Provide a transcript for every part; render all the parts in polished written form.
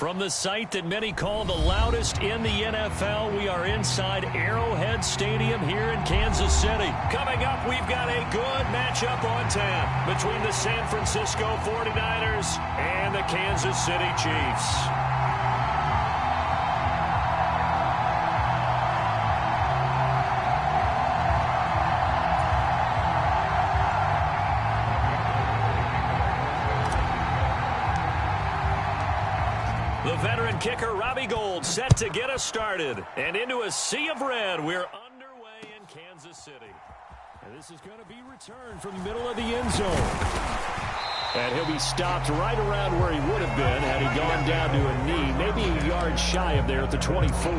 From the site that many call the loudest in the NFL, we are inside Arrowhead Stadium here in Kansas City. Coming up, we've got a good matchup on tap between the San Francisco 49ers and the Kansas City Chiefs. The veteran kicker, Robbie Gould, set to get us started. And into a sea of red, we're underway in Kansas City. And this is going to be returned from the middle of the end zone. And he'll be stopped right around where he would have been had he gone down to a knee, maybe a yard shy of there at the 24.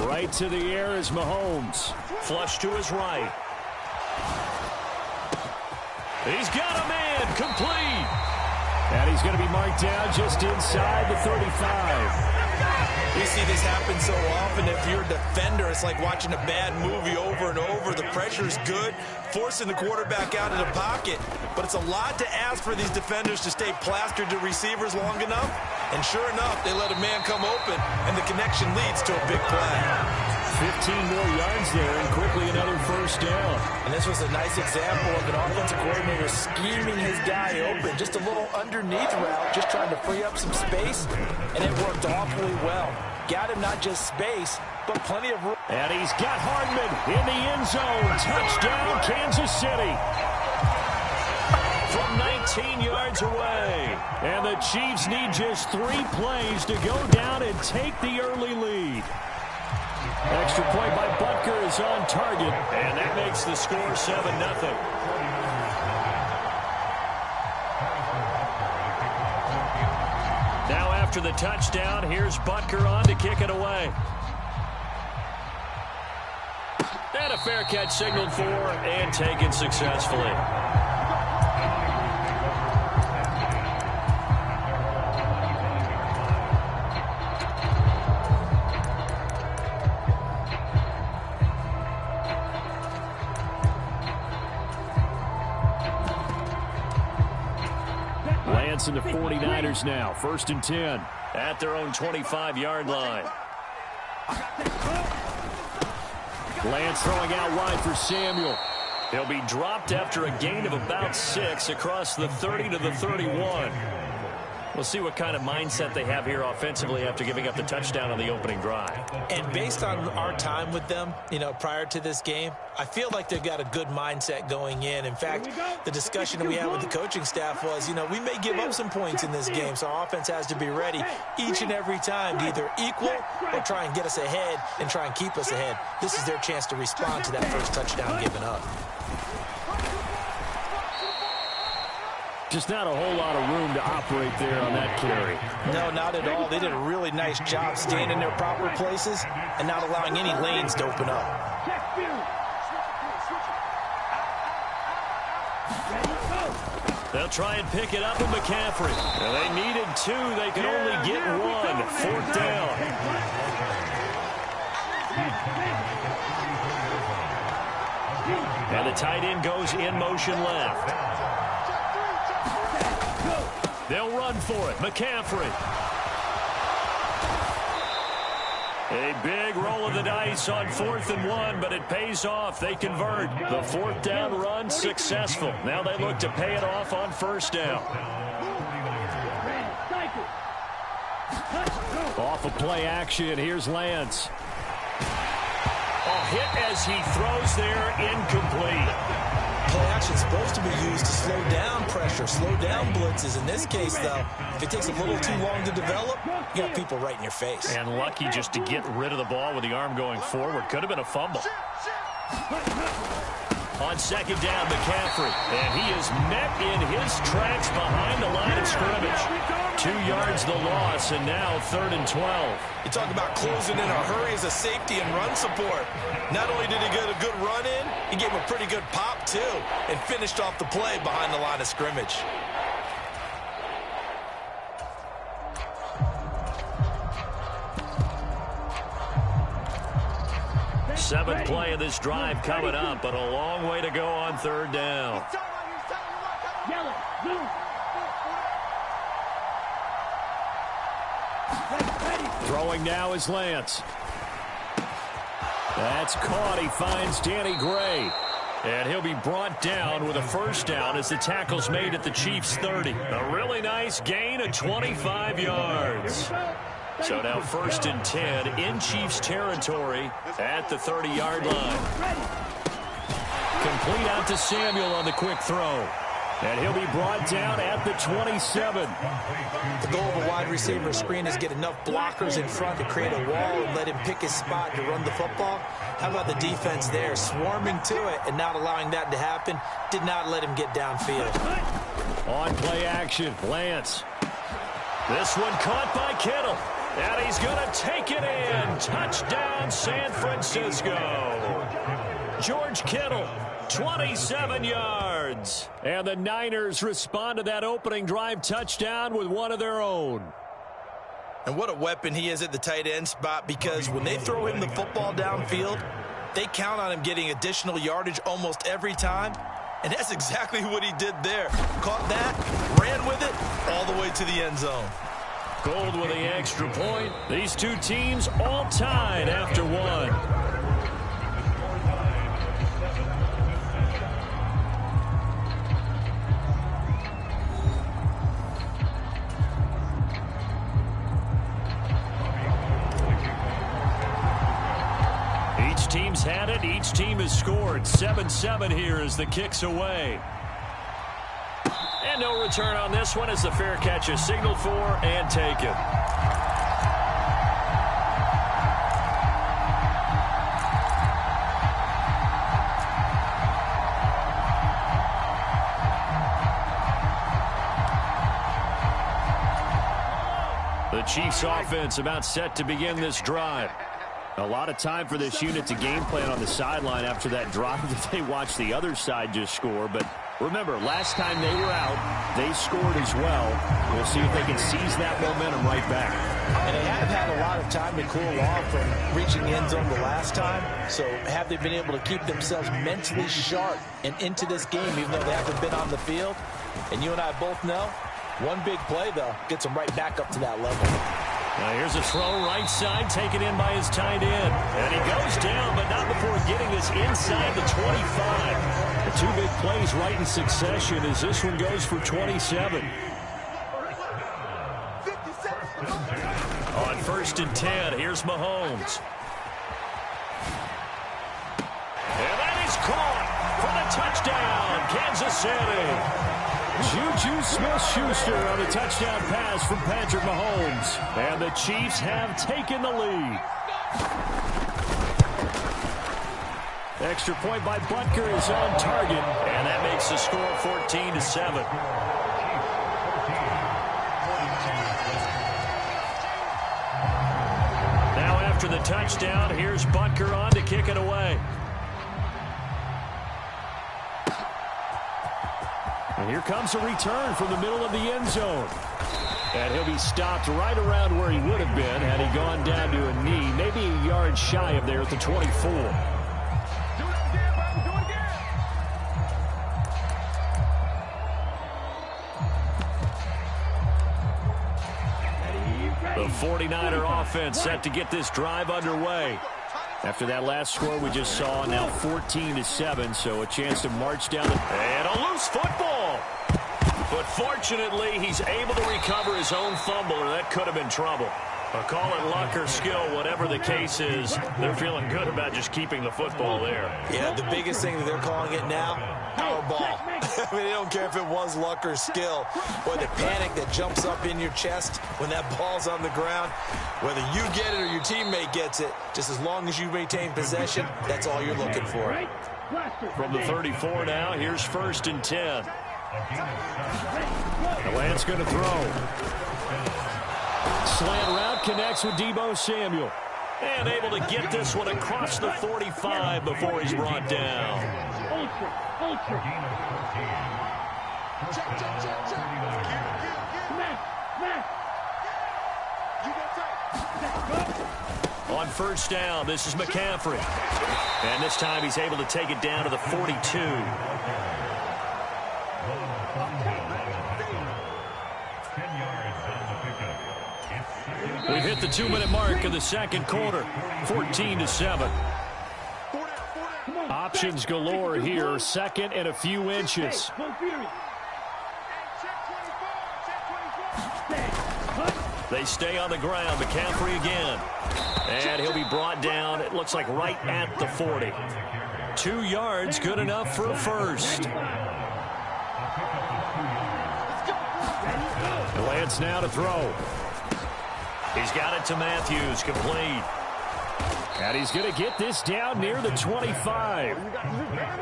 Right to the air is Mahomes. Flush to his right. He's got a man, complete. And he's going to be marked down just inside the 35. We see this happen so often. If you're a defender, it's like watching a bad movie over and over. The pressure is good, forcing the quarterback out of the pocket. But it's a lot to ask for these defenders to stay plastered to receivers long enough. And sure enough, they let a man come open, and the connection leads to a big play. 15 more yards there, and quickly another first down. And this was a nice example of an offensive coordinator scheming his guy open. Just a little underneath route, just trying to free up some space, and it worked awfully well. Got him not just space, but plenty of room. And he's got Hardman in the end zone. Touchdown, Kansas City. From 19 yards away. And the Chiefs need just 3 plays to go down and take the early lead. Extra point by Butker is on target. And that makes the score 7-0. Now after the touchdown, here's Butker on to kick it away. And a fair catch signaled for and taken successfully. And the 49ers now, 1st and 10 at their own 25-yard line. Lance throwing out wide for Samuel. He'll be dropped after a gain of about 6 across the 30 to the 31. We'll see what kind of mindset they have here offensively after giving up the touchdown on the opening drive. And based on our time with them, prior to this game, I feel like they've got a good mindset going in. In fact, the discussion that we had with the coaching staff was, we may give up some points in this game, so our offense has to be ready each and every time to either equal or try and get us ahead and try and keep us ahead. This is their chance to respond to that first touchdown given up. Just not a whole lot of room to operate there on that carry. No, not at all. They did a really nice job staying in their proper places and not allowing any lanes to open up. They'll try and pick it up with McCaffrey. Well, they needed 2. They could only get 1. 4th down. And the tight end goes in motion left. They'll run for it. McCaffrey. A big roll of the dice on 4th and 1, but it pays off. They convert. The 4th down run successful. Now they look to pay it off on 1st down. Off of play action, here's Lance. A hit as he throws there, incomplete. Play action is supposed to be used to slow down pressure, slow down blitzes. In this case, though, if it takes a little too long to develop, you got people right in your face. And lucky just to get rid of the ball with the arm going forward. Could have been a fumble. On 2nd down, McCaffrey. And he is met in his tracks behind the line of scrimmage. 2 yards the loss, and now 3rd and 12. You talk about closing in a hurry as a safety and run support. Not only did he get a good run in, he gave a pretty good pop, too, and finished off the play behind the line of scrimmage. Seventh play of this drive coming up, but a long way to go on 3rd down. Throwing now is Lance. That's caught. He finds Danny Gray. And he'll be brought down with a 1st down as the tackle's made at the Chiefs' 30. A really nice gain of 25 yards. So now 1st and 10 in Chiefs territory at the 30-yard line. Complete out to Samuel on the quick throw. And he'll be brought down at the 27. The goal of a wide receiver screen is get enough blockers in front to create a wall and let him pick his spot to run the football. How about the defense there, swarming to it and not allowing that to happen? Did not let him get downfield. On play action, Lance. This one caught by Kittle. And he's going to take it in. Touchdown, San Francisco. George Kittle, 27 yards. And the Niners respond to that opening drive touchdown with one of their own. And what a weapon he is at the tight end spot, because when they throw him the football downfield, they count on him getting additional yardage almost every time. And that's exactly what he did there. Caught that, ran with it, all the way to the end zone. Gold with the extra point. These two teams all tied after one. Each team's had it. Each team has scored. 7-7 here as the kick's away. And no return on this one as the fair catch is signaled for and taken. The Chiefs offense about set to begin this drive. A lot of time for this unit to game plan on the sideline after that drive that they watched the other side just score. But remember, last time they were out, they scored as well. We'll see if they can seize that momentum right back. And they have had a lot of time to cool off from reaching the end zone the last time. So have they been able to keep themselves mentally sharp and into this game, even though they haven't been on the field? And you and I both know, one big play, though, gets them right back up to that level. Now here's a throw right side, taken in by his tight end. And he goes down, but not before getting this inside the 25. The two big plays right in succession as this one goes for 27. On 1st and 10, here's Mahomes. And that is caught for the touchdown, Kansas City. Juju Smith-Schuster on a touchdown pass from Patrick Mahomes. And the Chiefs have taken the lead. Extra point by Butker is on target. And that makes the score 14-7. Now after the touchdown, here's Butker on to kick it away. And here comes a return from the middle of the end zone. And he'll be stopped right around where he would have been had he gone down to a knee, maybe a yard shy of there at the 24. The 49er offense set to get this drive underway. After that last score we just saw, now 14-7, so a chance to march down. And a loose football. But fortunately, he's able to recover his own fumble, or that could have been trouble. Call it luck or skill, whatever the case is, they're feeling good about just keeping the football there. Yeah, the biggest thing that they're calling it now, power ball. I mean, they don't care if it was luck or skill. Or the panic that jumps up in your chest when that ball's on the ground. Whether you get it or your teammate gets it, just as long as you maintain possession, that's all you're looking for. From the 34 now, here's 1st and 10. The Lance going to throw. Slant route connects with Deebo Samuel. And able to get this one across the 45 before he's brought down. On first down, this is McCaffrey. And this time he's able to take it down to the 42. We've hit the 2-minute mark of the second quarter, 14-7. Options galore here, second and a few inches. They stay on the ground. McCaffrey again. And he'll be brought down, it looks like right at the 40. 2 yards, good enough for a first. Lance now to throw. He's got it to Matthews, complete. And he's going to get this down near the 25.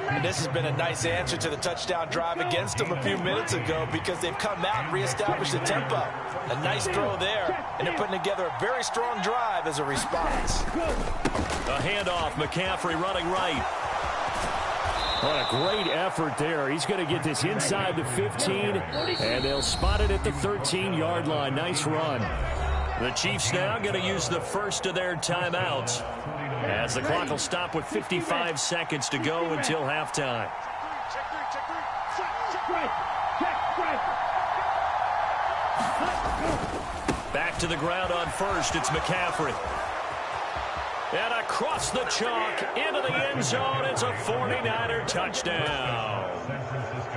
And this has been a nice answer to the touchdown drive against them a few minutes ago because they've come out and reestablished the tempo. A nice throw there, and they're putting together a very strong drive as a response. A handoff, McCaffrey running right. What a great effort there. He's going to get this inside the 15, and they'll spot it at the 13-yard line. Nice run. The Chiefs now going to use the first of their timeouts as the clock will stop with 55 seconds to go until halftime. Back to the ground on first. It's McCaffrey. And across the chalk into the end zone. It's a 49er touchdown.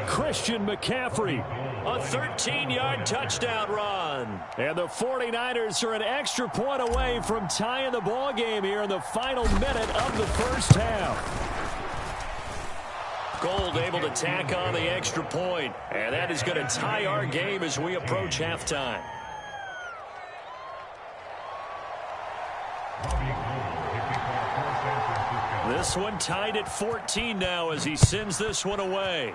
Christian McCaffrey. A 13-yard touchdown run. And the 49ers are an extra point away from tying the ball game here in the final minute of the first half. Gold able to tack on the extra point. And that is going to tie our game as we approach halftime. This one tied at 14 now as he sends this one away.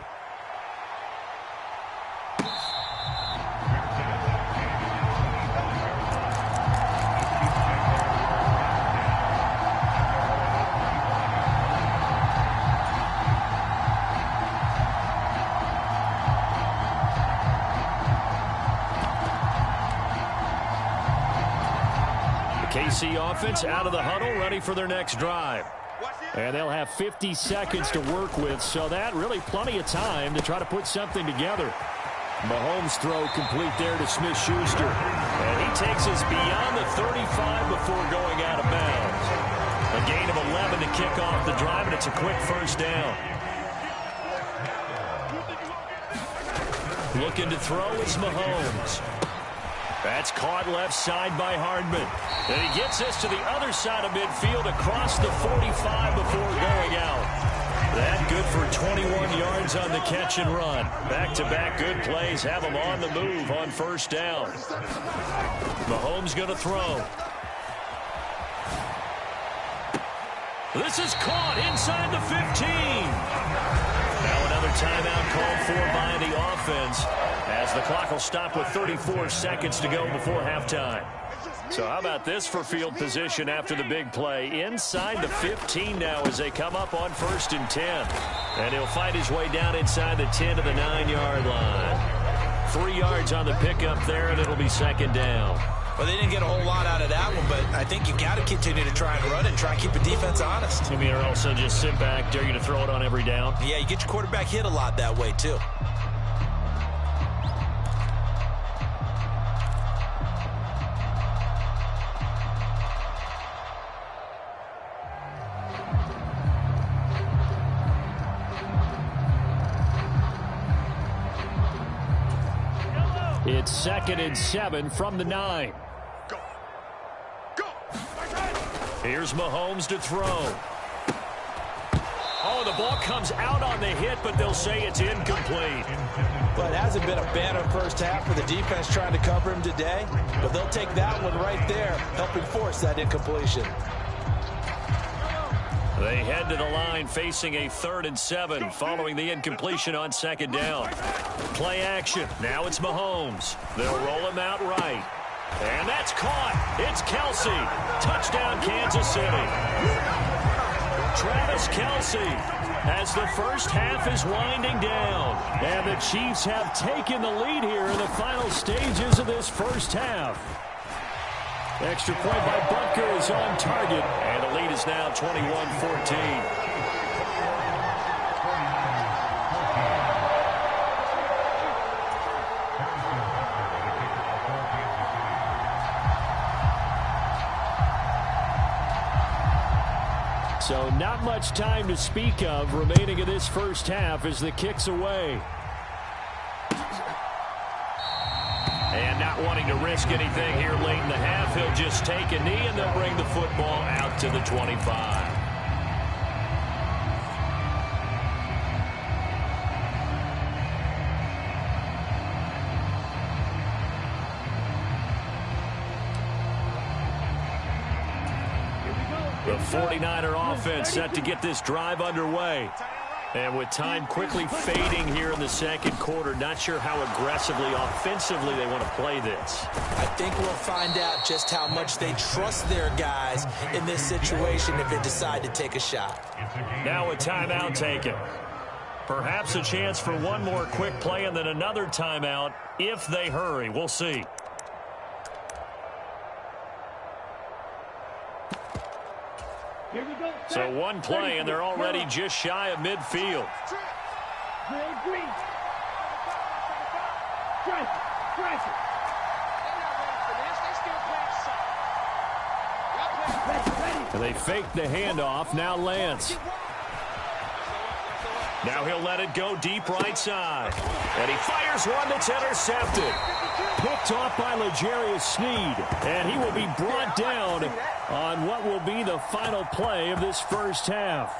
KC offense out of the huddle, ready for their next drive. And they'll have 50 seconds to work with, so that really plenty of time to try to put something together. Mahomes' throw complete there to Smith-Schuster. And he takes us beyond the 35 before going out of bounds. A gain of 11 to kick off the drive, and it's a quick first down. Looking to throw is Mahomes. That's caught left side by Hardman. And he gets this to the other side of midfield across the 45 before going out. That good for 21 yards on the catch and run. Back-to-back good plays have him on the move on first down. Mahomes going to throw. This is caught inside the 15. Now another timeout called for by the offense as the clock will stop with 34 seconds to go before halftime. So how about this for field position after the big play? Inside the 15 now as they come up on 1st and 10. And he'll fight his way down inside the 10 to the 9-yard line. 3 yards on the pickup there, and it'll be second down. Well, they didn't get a whole lot out of that one, but I think you got to continue to try and run it and try and keep the defense honest. I mean, or also just sit back, dare you to throw it on every down. Yeah, you get your quarterback hit a lot that way, too. It's 2nd and 7 from the 9. Go. Go. Here's Mahomes to throw. Oh, the ball comes out on the hit, but they'll say it's incomplete. Well, it hasn't been a banner first half for the defense trying to cover him today, but they'll take that one right there, helping force that incompletion. They head to the line facing a 3rd and 7 following the incompletion on 2nd down. Play action. Now it's Mahomes. They'll roll him out right. And that's caught. It's Kelsey. Touchdown, Kansas City. Travis Kelsey as the first half is winding down. And the Chiefs have taken the lead here in the final stages of this first half. Extra point by Butker is on target. And the lead is now 21-14. So not much time to speak of remaining in this first half as the kick's away. And not wanting to risk anything here late in the half, he'll just take a knee and they'll bring the football out to the 25. The 49er offense set to get this drive underway. And with time quickly fading here in the second quarter, not sure how aggressively, offensively they want to play this. I think we'll find out just how much they trust their guys in this situation if they decide to take a shot. Now a timeout taken. Perhaps a chance for one more quick play and then another timeout if they hurry. We'll see. So one play, and they're already just shy of midfield. And they fake the handoff. Now Lance. Now he'll let it go deep right side. And he fires one that's intercepted. Picked off by L'Jarius Sneed. And he will be brought down on what will be the final play of this first half.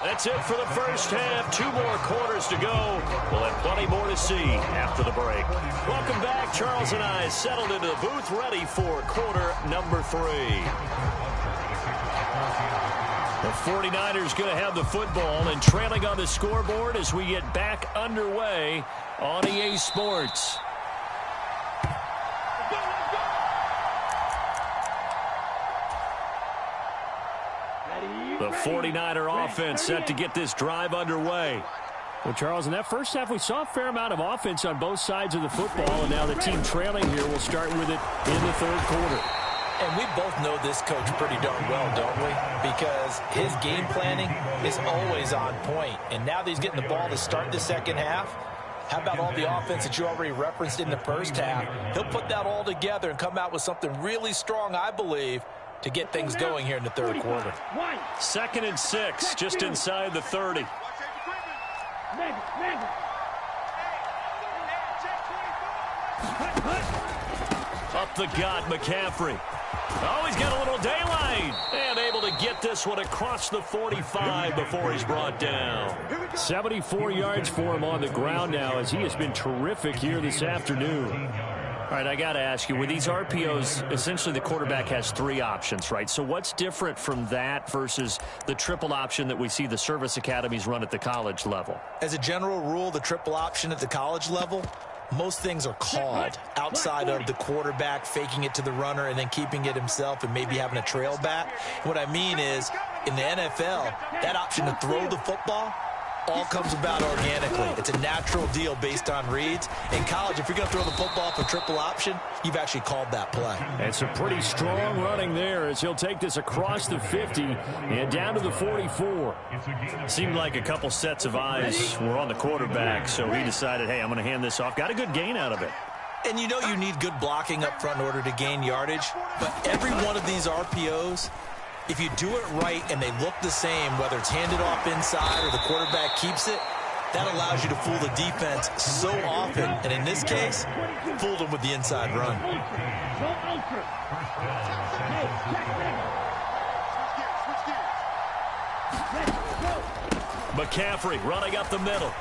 That's it for the first half. 2 more quarters to go. We'll have plenty more to see after the break. Welcome back. Charles and I settled into the booth ready for quarter number 3. The 49ers going to have the football and trailing on the scoreboard as we get back underway on EA Sports. The 49er offense set to get this drive underway. Well, Charles, in that first half, we saw a fair amount of offense on both sides of the football, and now the team trailing here will start with it in the third quarter. And we both know this coach pretty darn well, don't we? Because his game planning is always on point. And now that he's getting the ball to start the second half, how about all the offense that you already referenced in the first half? He'll put that all together and come out with something really strong, I believe, to get things going here in the third quarter. 2nd and 6, just inside the 30. Up the gut, McCaffrey. Oh, he's got a little daylight. And able to get this one across the 45 before he's brought down. 74 yards for him on the ground now as he has been terrific here this afternoon. All right, I got to ask you, with these RPOs, essentially the quarterback has 3 options, right? So what's different from that versus the triple option that we see the service academies run at the college level? As a general rule, the triple option at the college level, most things are called outside of the quarterback faking it to the runner and then keeping it himself and maybe having a trail back. What I mean is, in the NFL, that option to throw the football all comes about organically. It's a natural deal based on reads. In college, if you're going to throw the football for triple option, you've actually called that play. And some pretty strong running there as he'll take this across the 50 and down to the 44. Seemed like a couple sets of eyes were on the quarterback, so he decided, hey, I'm going to hand this off. Got a good gain out of it. And you know you need good blocking up front in order to gain yardage, but every one of these RPOs, if you do it right and they look the same, whether it's handed off inside or the quarterback keeps it, that allows you to fool the defense so often. And in this case, fooled them with the inside run. McCaffrey running up the middle.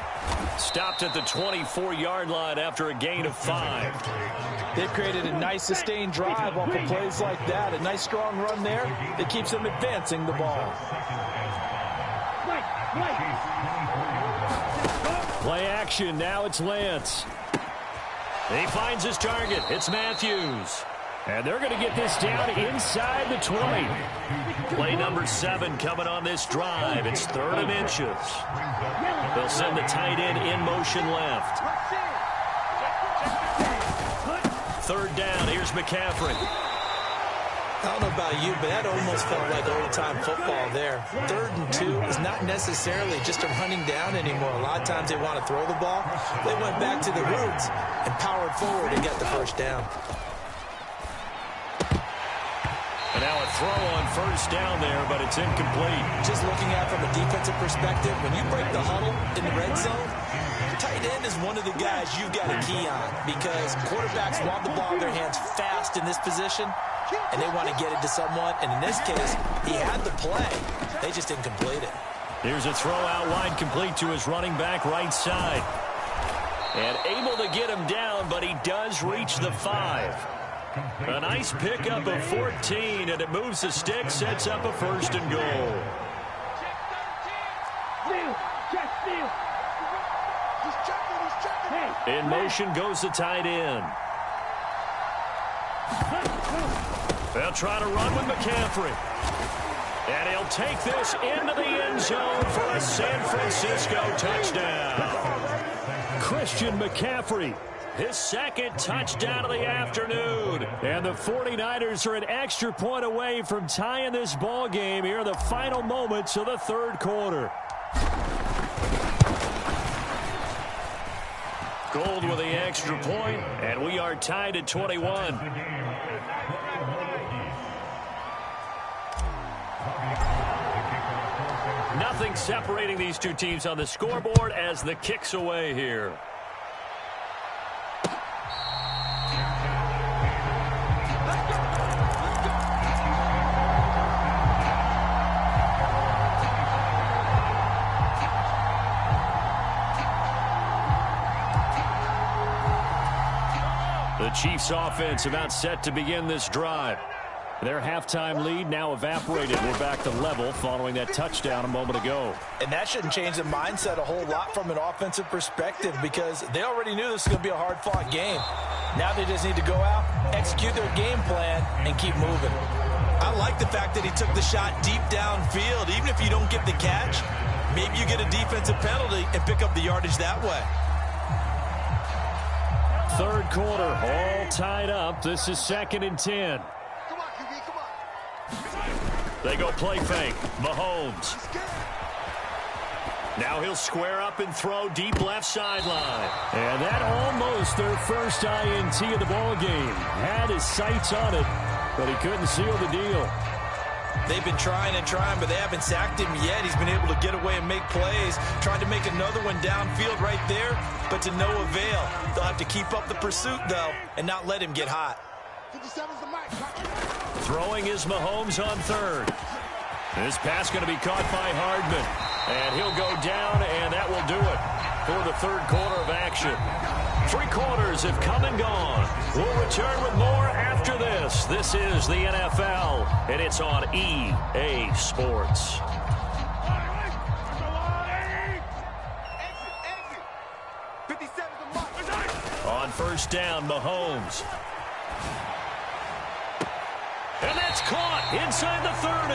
Stopped at the 24-yard line after a gain of 5. They've created a nice sustained drive off of plays like that. A nice strong run there that keeps them advancing the ball. Play action. Now it's Lance. He finds his target. It's Matthews. And they're going to get this down inside the 20. Play number 7 coming on this drive. It's 3rd and inches. They'll send the tight end in motion left. 3rd down. Here's McCaffrey. I don't know about you, but that almost felt like old-time football there. 3rd and 2 is not necessarily just a running down anymore. A lot of times they want to throw the ball. They went back to the roots and powered forward and got the first down. And now a throw on 1st down there, but it's incomplete. Just looking at it from a defensive perspective, when you break the huddle in the red zone, tight end is one of the guys you've got to key on because quarterbacks want the ball in their hands fast in this position, and they want to get it to someone. And in this case, he had the play. They just didn't complete it. Here's a throw out wide, complete to his running back right side. And able to get him down, but he does reach the 5. A nice pickup of 14, and it moves the stick, sets up a 1st and goal. In motion goes the tight end. They'll try to run with McCaffrey. And he'll take this into the end zone for a San Francisco touchdown. Christian McCaffrey, his 2nd touchdown of the afternoon. And the 49ers are an extra point away from tying this ball game here in the final moments of the 3rd quarter. Gold with the extra point, and we are tied at 21. Nothing separating these two teams on the scoreboard as the kick's away here. The Chiefs offense about set to begin this drive. Their halftime lead now evaporated. We're back to level following that touchdown a moment ago. And that shouldn't change the mindset a whole lot from an offensive perspective because they already knew this was going to be a hard-fought game. Now they just need to go out, execute their game plan, and keep moving. I like the fact that he took the shot deep downfield. Even if you don't get the catch, maybe you get a defensive penalty and pick up the yardage that way. 3rd quarter, all tied up. This is 2nd and 10. They go play fake. Mahomes. Now he'll square up and throw deep left sideline. And that almost their first INT of the ball game. Had his sights on it, but he couldn't seal the deal. They've been trying and trying, but they haven't sacked him yet. He's been able to get away and make plays. Tried to make another one downfield right there, but to no avail. They'll have to keep up the pursuit, though, and not let him get hot. Throwing is Mahomes on 3rd. This pass going to be caught by Hardman. And he'll go down, and that will do it for the 3rd quarter of action. 3 quarters have come and gone. We'll return with more after this. This is the NFL, and it's on EA Sports. On 1st down, Mahomes. And that's caught inside the 30.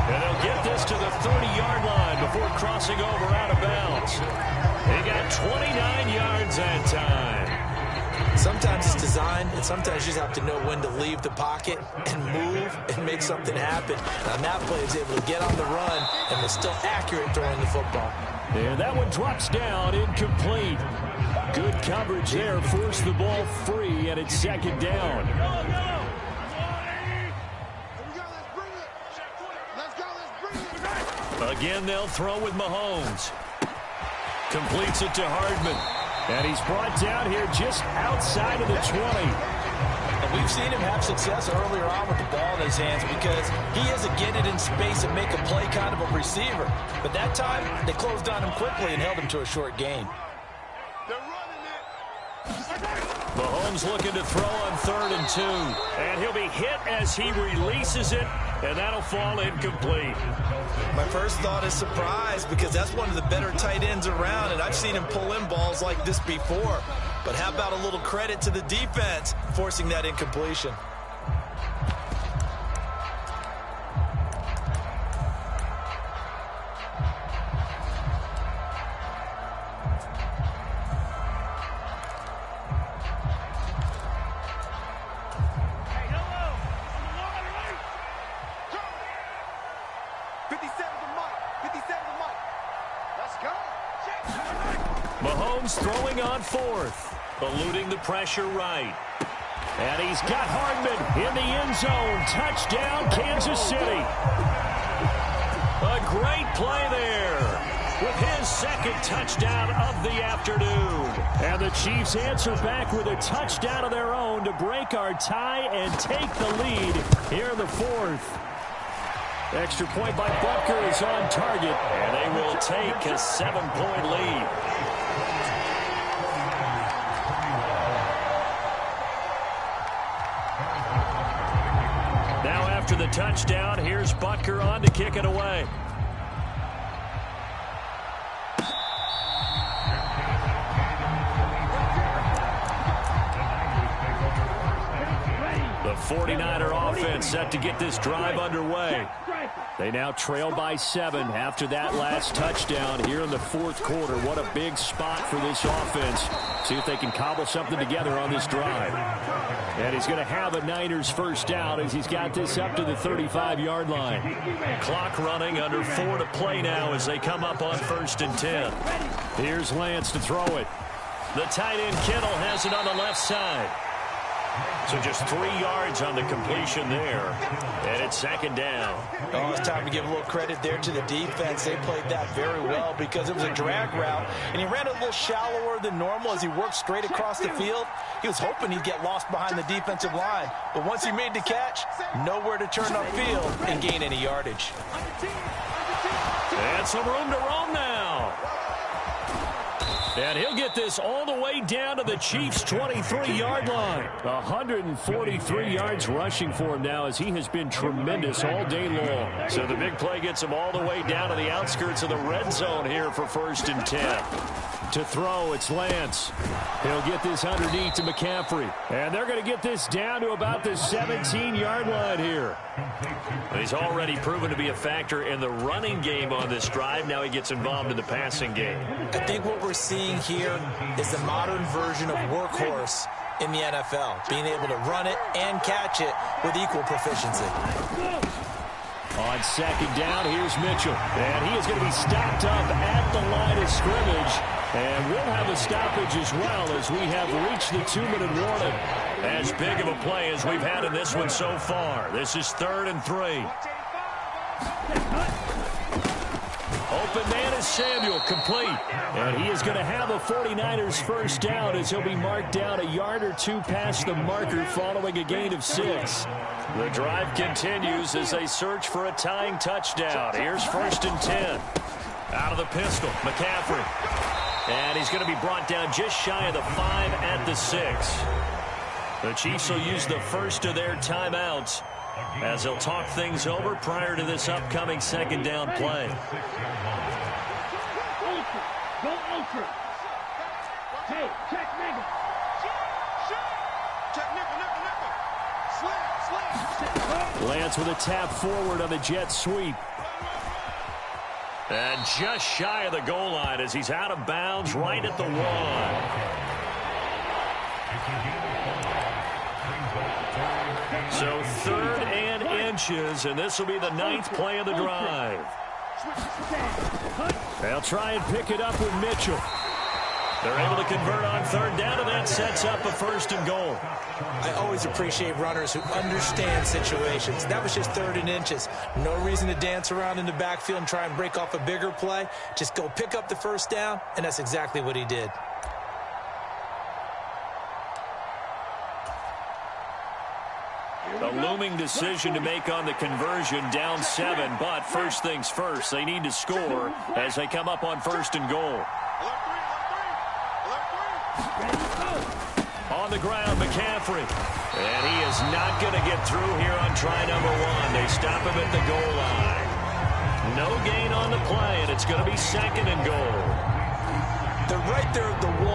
And they'll get this to the 30-yard line before crossing over out of bounds. They got 29 yards that time. Sometimes it's designed, and sometimes you just have to know when to leave the pocket and move and make something happen. And on that play, he's able to get on the run and was still accurate throwing the football. And that one drops down, incomplete. Good coverage there, forced the ball free, and it's 2nd down. Again, they'll throw with Mahomes. Completes it to Hardman. And he's brought down here just outside of the 20. And we've seen him have success earlier on with the ball in his hands because he is a get it in space and make a play kind of a receiver. But that time, they closed on him quickly and held him to a short gain. Mahomes looking to throw on 3rd and 2. And he'll be hit as he releases it, and that'll fall incomplete. My first thought is surprise, because that's one of the better tight ends around, and I've seen him pull in balls like this before. But how about a little credit to the defense forcing that incompletion? Mahomes throwing on 4th, eluding the pressure right. And he's got Hardman in the end zone. Touchdown, Kansas City. A great play there with his 2nd touchdown of the afternoon. And the Chiefs answer back with a touchdown of their own to break our tie and take the lead here in the 4th. Extra point by Butker is on target, and they will take a 7-point lead. Now after the touchdown, here's Butker on to kick it away. The 49er offense set to get this drive underway. They now trail by 7 after that last touchdown here in the 4th quarter. What a big spot for this offense. See if they can cobble something together on this drive. And he's going to have a Niners first down as he's got this up to the 35-yard line. Clock running, under 4 to play now as they come up on 1st and 10. Here's Lance to throw it. The tight end Kittle has it on the left side. So just 3 yards on the completion there. And it's 2nd down. Oh, it's time to give a little credit there to the defense. They played that very well because it was a drag route, and he ran a little shallower than normal as he worked straight across the field. He was hoping he'd get lost behind the defensive line. But once he made the catch, nowhere to turn upfield and gain any yardage. And some room to roam now. And he'll get this all the way down to the Chiefs' 23-yard line. 143 yards rushing for him now as he has been tremendous all day long. So the big play gets him all the way down to the outskirts of the red zone here for 1st and 10. To throw, it's Lance. He'll get this underneath to McCaffrey. And they're going to get this down to about the 17-yard line here. He's already proven to be a factor in the running game on this drive. Now he gets involved in the passing game. I think what we're seeing here is the modern version of workhorse in the NFL, being able to run it and catch it with equal proficiency. On 2nd down, here's Mitchell. And he is going to be stopped up at the line of scrimmage. And we'll have a stoppage as well as we have reached the 2-minute warning. As big of a play as we've had in this one so far. This is 3rd and 3. Open man is Samuel, complete. And he is going to have a 49ers first down as he'll be marked down a yard or 2 past the marker following a gain of 6. The drive continues as they search for a tying touchdown. Here's 1st and 10. Out of the pistol, McCaffrey. And he's going to be brought down just shy of the 5 at the 6. The Chiefs will use the first of their timeouts as they'll talk things over prior to this upcoming 2nd down play. Go ultra. Hey, check nigga. Check nigga. Lance with a tap forward on the jet sweep. And just shy of the goal line as he's out of bounds right at the 1. So 3rd and inches, and this will be the 9th play of the drive. They'll try and pick it up with Mitchell. They're able to convert on 3rd down, and that sets up a 1st and goal. I always appreciate runners who understand situations. That was just 3rd and inches. No reason to dance around in the backfield and try and break off a bigger play. Just go pick up the first down, and that's exactly what he did. A looming decision to make on the conversion, down 7, but first things first, they need to score as they come up on 1st and goal. On on the ground, McCaffrey. And he is not going to get through here on try number 1. They stop him at the goal line. No gain on the play, and it's going to be 2nd and goal. They're right there at the 1.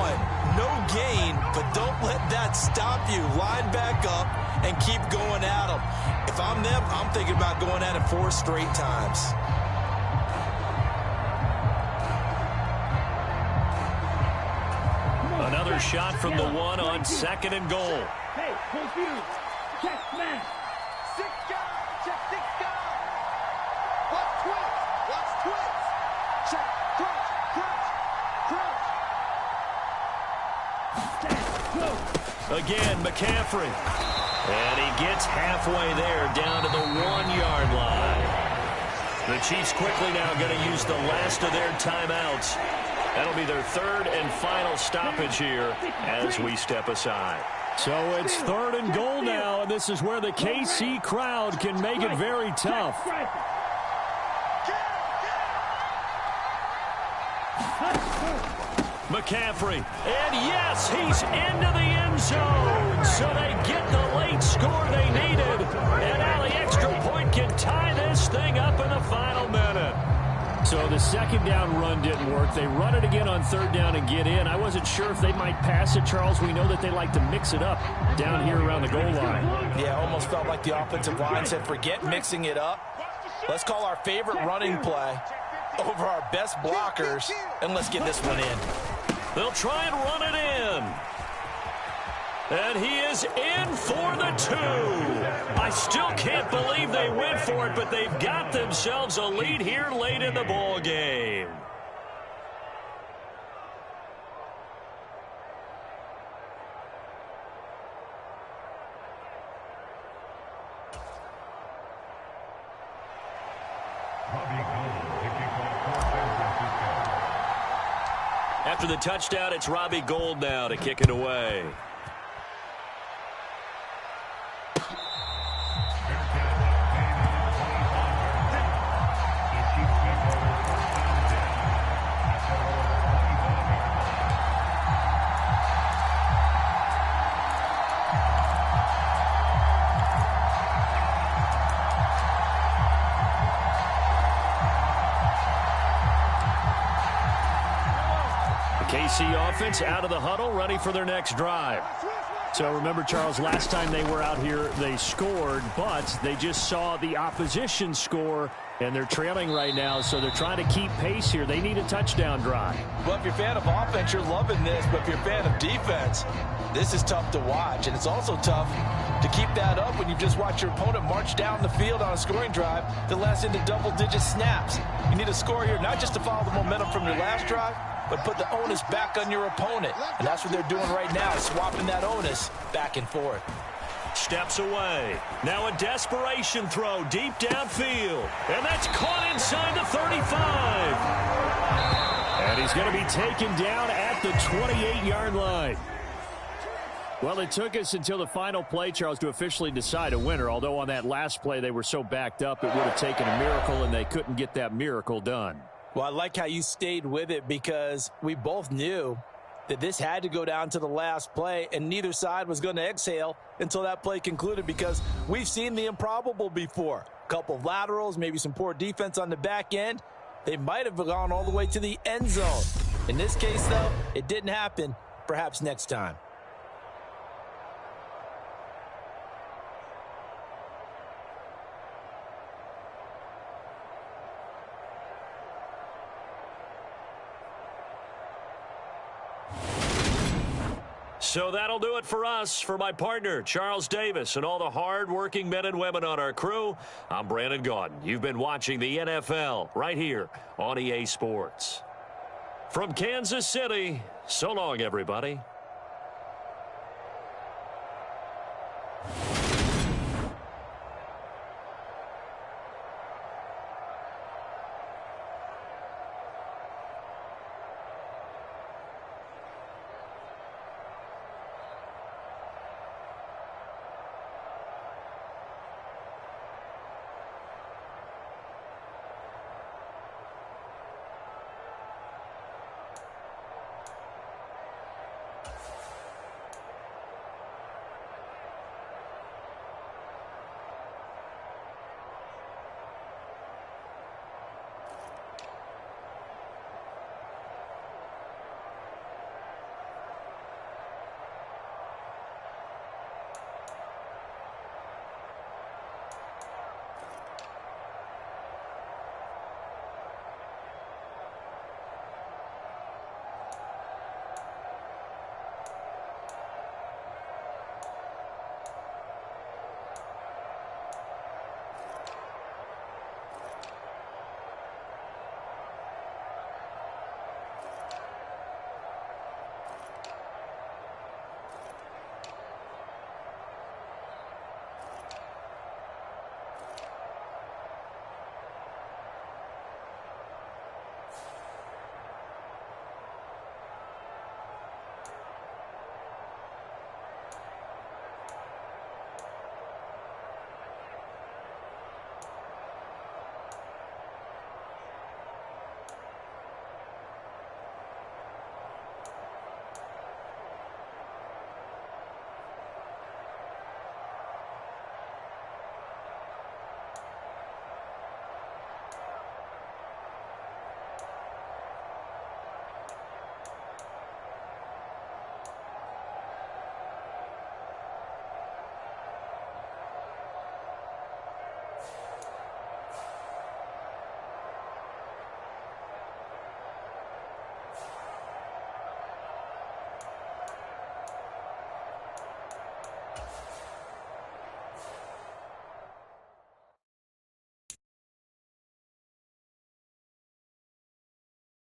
No gain, but don't let that stop you. Line back up and keep going at them. If I'm them, I'm thinking about going at it 4 straight times. Another shot from the 1 on 2nd and goal. Hey, confused. Check smash. 6 guys. Check 6 guys. Watch twitch. Watch twitch. Check. Crunch. Crunch. Crunch. Again, McCaffrey. And he gets halfway there, down to the 1-yard line. The Chiefs quickly now going to use the last of their timeouts. That'll be their 3rd and final stoppage here as we step aside. So it's 3rd and goal now, and this is where the KC crowd can make it very tough. McCaffrey, and yes, he's into the end zone. So they get the late score they needed, and now the extra point can tie this thing up in the final minute. So the 2nd down run didn't work. They run it again on 3rd down and get in. I wasn't sure if they might pass it, Charles. We know that they like to mix it up down here around the goal line. Yeah, almost felt like the offensive line said, forget mixing it up. Let's call our favorite running play over our best blockers, and let's get this one in. They'll try and run it in. And he is in for the 2. I still can't believe they went for it, but they've got themselves a lead here late in the ball game. After the touchdown, it's Robbie Gould now to kick it away. KC offense out of the huddle, ready for their next drive. So remember, Charles, last time they were out here, they scored, but they just saw the opposition score, and they're trailing right now, so they're trying to keep pace here. They need a touchdown drive. Well, if you're a fan of offense, you're loving this, but if you're a fan of defense, this is tough to watch, and it's also tough to keep that up when you just watch your opponent march down the field on a scoring drive that lasts into double-digit snaps. You need a score here, not just to follow the momentum from your last drive, but put the onus back on your opponent. And that's what they're doing right now, swapping that onus back and forth. Steps away. Now a desperation throw deep downfield. And that's caught inside the 35. And he's going to be taken down at the 28-yard line. Well, it took us until the final play, Charles, to officially decide a winner. Although on that last play they were so backed up, it would have taken a miracle, and they couldn't get that miracle done. Well, I like how you stayed with it because we both knew that this had to go down to the last play, and neither side was going to exhale until that play concluded because we've seen the improbable before. A couple of laterals, maybe some poor defense on the back end. They might have gone all the way to the end zone. In this case, though, it didn't happen. Perhaps next time. So that'll do it for us. For my partner, Charles Davis, and all the hard-working men and women on our crew, I'm Brandon Gaudin. You've been watching the NFL right here on EA Sports. From Kansas City, so long, everybody.